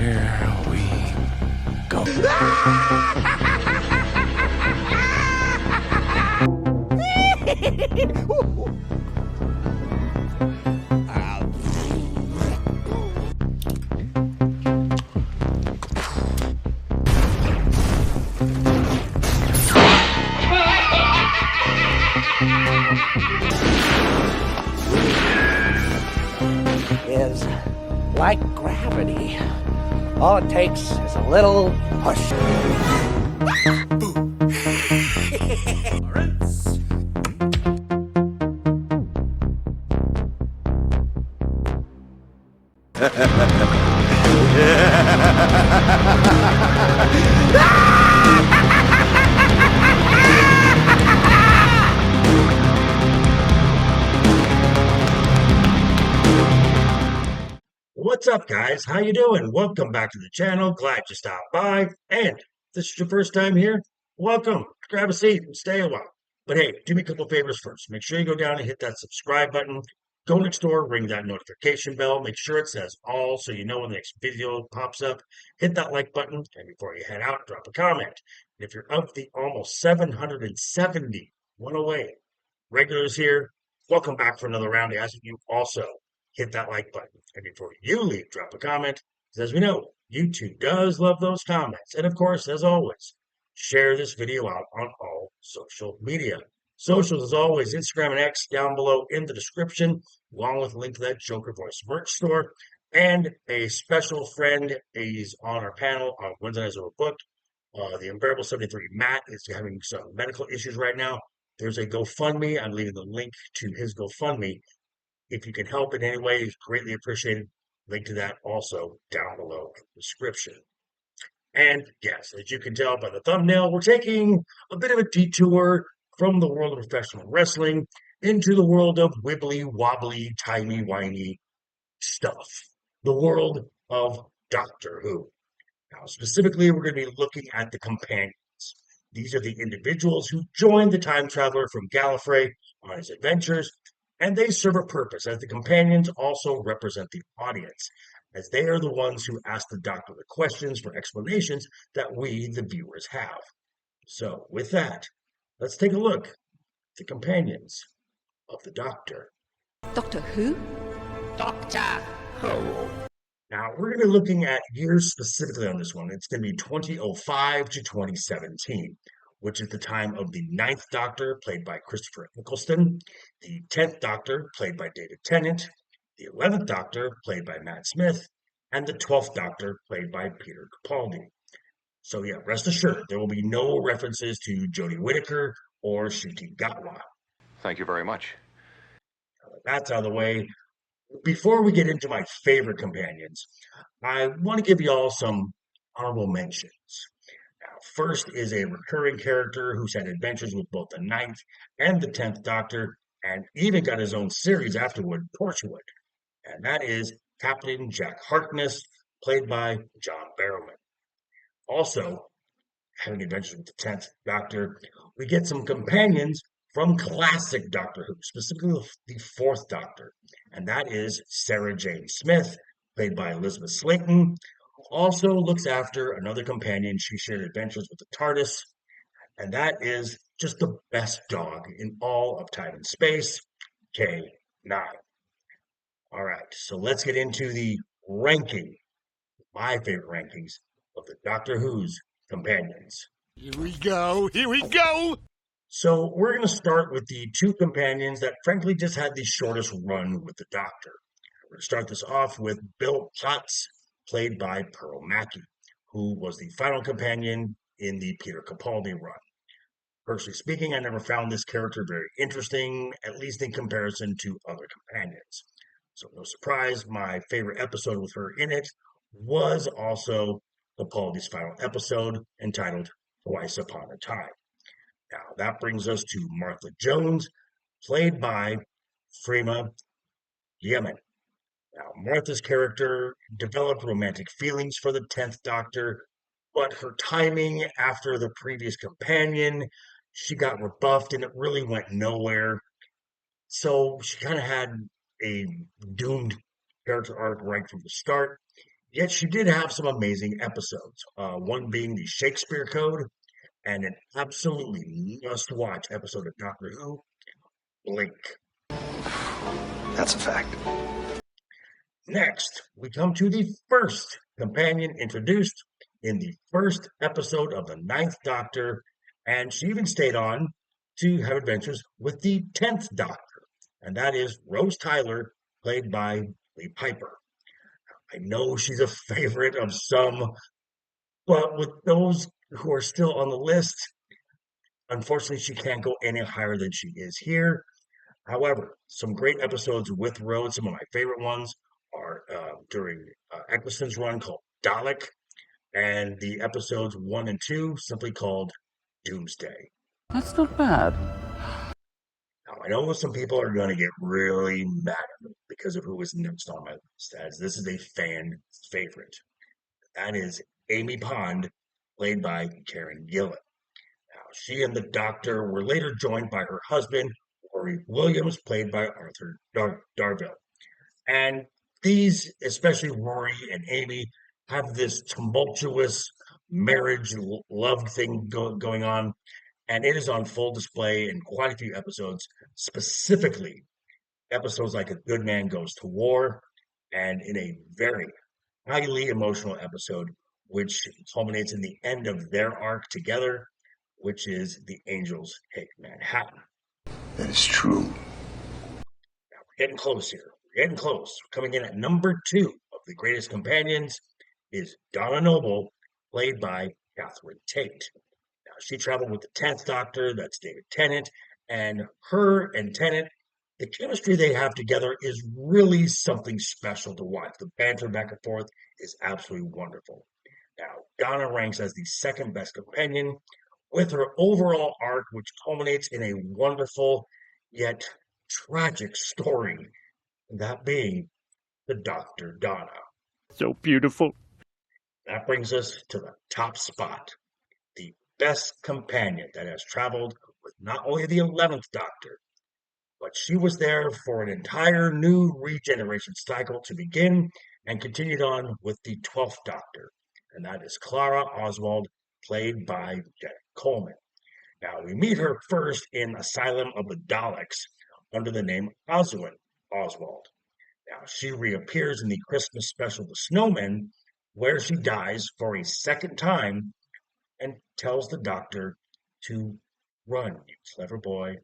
Here we go. Is like gravity. All it takes is a little push. What's up, guys? How you doing? Welcome back to the channel. Glad you stopped by. And if this is your first time here, welcome. Grab a seat and stay a while. But hey, do me a couple favors first. Make sure you go down and hit that subscribe button. Go next door, ring that notification bell. Make sure it says all so you know when the next video pops up. Hit that like button. And before you head out, drop a comment. And if you're of the almost 770 one away regulars here, welcome back for another round. As you also hit that like button. And before you leave, drop a comment. Because as we know, YouTube does love those comments. And of course, as always, share this video out on all social media. Socials, as always, Instagram and X down below in the description, along with a link to that Joker Voice merch store. And a special friend is on our panel on Wednesday nights overbooked. The Unbearable 73 Matt is having some medical issues right now. There's a GoFundMe. I'm leaving the link to his GoFundMe. If you can help in any way, it's greatly appreciated. Link to that also down below in the description. And yes, as you can tell by the thumbnail, we're taking a bit of a detour from the world of professional wrestling into the world of wibbly wobbly, timey wimey stuff. The world of Doctor Who. Now, specifically, we're going to be looking at the companions. These are the individuals who joined the time traveler from Gallifrey on his adventures, and they serve a purpose, as the companions also represent the audience, as they are the ones who ask the Doctor the questions for explanations that we, the viewers, have. So, with that, let's take a look at the companions of the Doctor. Doctor Who? Doctor Who. Now, we're going to be looking at years specifically on this one. It's going to be 2005 to 2017. Which is the time of the 9th Doctor, played by Christopher Eccleston, the 10th Doctor, played by David Tennant, the 11th Doctor, played by Matt Smith, and the 12th Doctor, played by Peter Capaldi. So yeah, rest assured, there will be no references to Jodie Whittaker or Ncuti Gatwa. Thank you very much. Now that that's out of the way, before we get into my favorite companions, I want to give you all some honorable mentions. First is a recurring character who's had adventures with both the 9th and the 10th Doctor, and even got his own series afterward, Torchwood. And that is Captain Jack Harkness, played by John Barrowman. Also, having adventures with the 10th Doctor, we get some companions from classic Doctor Who, specifically the 4th Doctor. And that is Sarah Jane Smith, played by Elizabeth Slaton, also looks after another companion she shared adventures with the TARDIS, and that is just the best dog in all of time and space, K9. All right, so let's get into the ranking, my favorite rankings of the Doctor Who's companions. Here we go. Here we go. So we're going to start with the two companions that frankly just had the shortest run with the Doctor. We're going to start this off with Bill Potts, played by Pearl Mackie, who was the final companion in the Peter Capaldi run. Personally speaking, I never found this character very interesting, at least in comparison to other companions. So no surprise, my favorite episode with her in it was also Capaldi's final episode, entitled Twice Upon a Time. Now, that brings us to Martha Jones, played by Freema Yemen. Now, Martha's character developed romantic feelings for the 10th Doctor, but her timing after the previous companion, she got rebuffed and it really went nowhere. So she kind of had a doomed character arc right from the start. Yet she did have some amazing episodes, one being the Shakespeare Code and an absolutely must-watch episode of Doctor Who, Blink. That's a fact. Next, we come to the first companion introduced in the first episode of the Ninth Doctor, and she even stayed on to have adventures with the 10th Doctor, and that is Rose Tyler, played by Lee Piper. I know she's a favorite of some, but with those who are still on the list, unfortunately, she can't go any higher than she is here. However, some great episodes with Rose. Some of my favorite ones are during Eccleston's run called Dalek, and the episodes 1 and 2 simply called Doomsday. That's not bad. Now, I know some people are going to get really mad at me because of who is next on my list, as this is a fan favorite. That is Amy Pond, played by Karen Gillan. Now, she and the Doctor were later joined by her husband, Rory Williams, played by Arthur Darvill. And these, especially Rory and Amy, have this tumultuous marriage love thing going on, and it is on full display in quite a few episodes, specifically episodes like A Good Man Goes to War, and in a very highly emotional episode, which culminates in the end of their arc together, which is The Angels Take Manhattan. That is true. Now, we're getting close here. We're getting close. Coming in at number 2 of the greatest companions is Donna Noble, played by Catherine Tate. Now, she traveled with the 10th Doctor, that's David Tennant, and her and Tennant, the chemistry they have together is really something special to watch. The banter back and forth is absolutely wonderful. Now, Donna ranks as the second best companion, with her overall arc, which culminates in a wonderful yet tragic story, that being the Dr. Donna. So beautiful. That brings us to the top spot, the best companion that has traveled with not only the 11th Doctor, but she was there for an entire new regeneration cycle to begin and continued on with the 12th Doctor, and that is Clara Oswald, played by Jenna Coleman. Now, we meet her first in Asylum of the Daleks under the name Oswald. Now, she reappears in the Christmas special The Snowman, where she dies for a second time and tells the Doctor to run, you clever boy,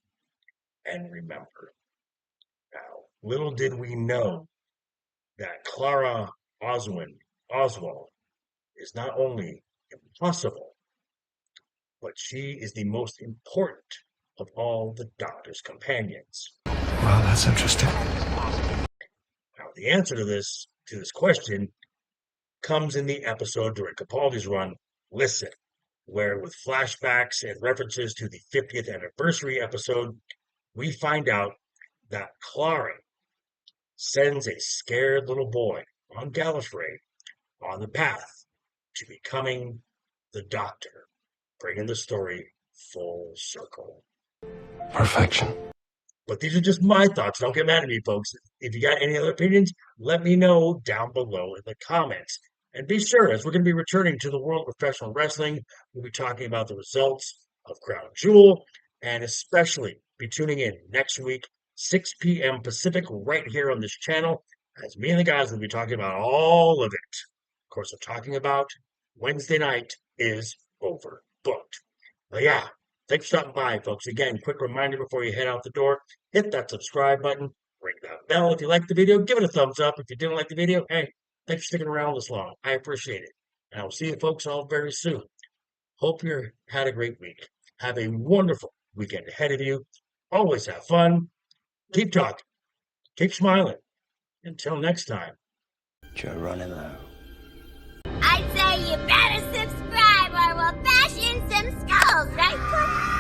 and remember. Now, little did we know that Clara Oswald is not only impossible, but she is the most important of all the Doctor's companions. Well, that's interesting. Now, the answer to this question comes in the episode during Capaldi's run, Listen, where with flashbacks and references to the 50th anniversary episode, we find out that Clara sends a scared little boy on Gallifrey on the path to becoming the Doctor, bringing the story full circle. Perfection. But these are just my thoughts. Don't get mad at me, folks. If you got any other opinions, let me know down below in the comments. And be sure, as we're going to be returning to the world of professional wrestling, we'll be talking about the results of Crown Jewel, and especially be tuning in next week, 6 p.m. Pacific, right here on this channel, as me and the guys will be talking about all of it. Of course, I'm talking about Wednesday night is overbooked. But yeah, thanks for stopping by, folks. Again, quick reminder before you head out the door, hit that subscribe button, ring that bell if you liked the video, give it a thumbs up. If you didn't like the video, hey, thanks for sticking around this long. I appreciate it. And I will see you folks all very soon. Hope you had a great week. Have a wonderful weekend ahead of you. Always have fun. Keep talking. Keep smiling. Until next time. You're running low. I'd say you better subscribe or we'll bash in some skulls, right, Cliff?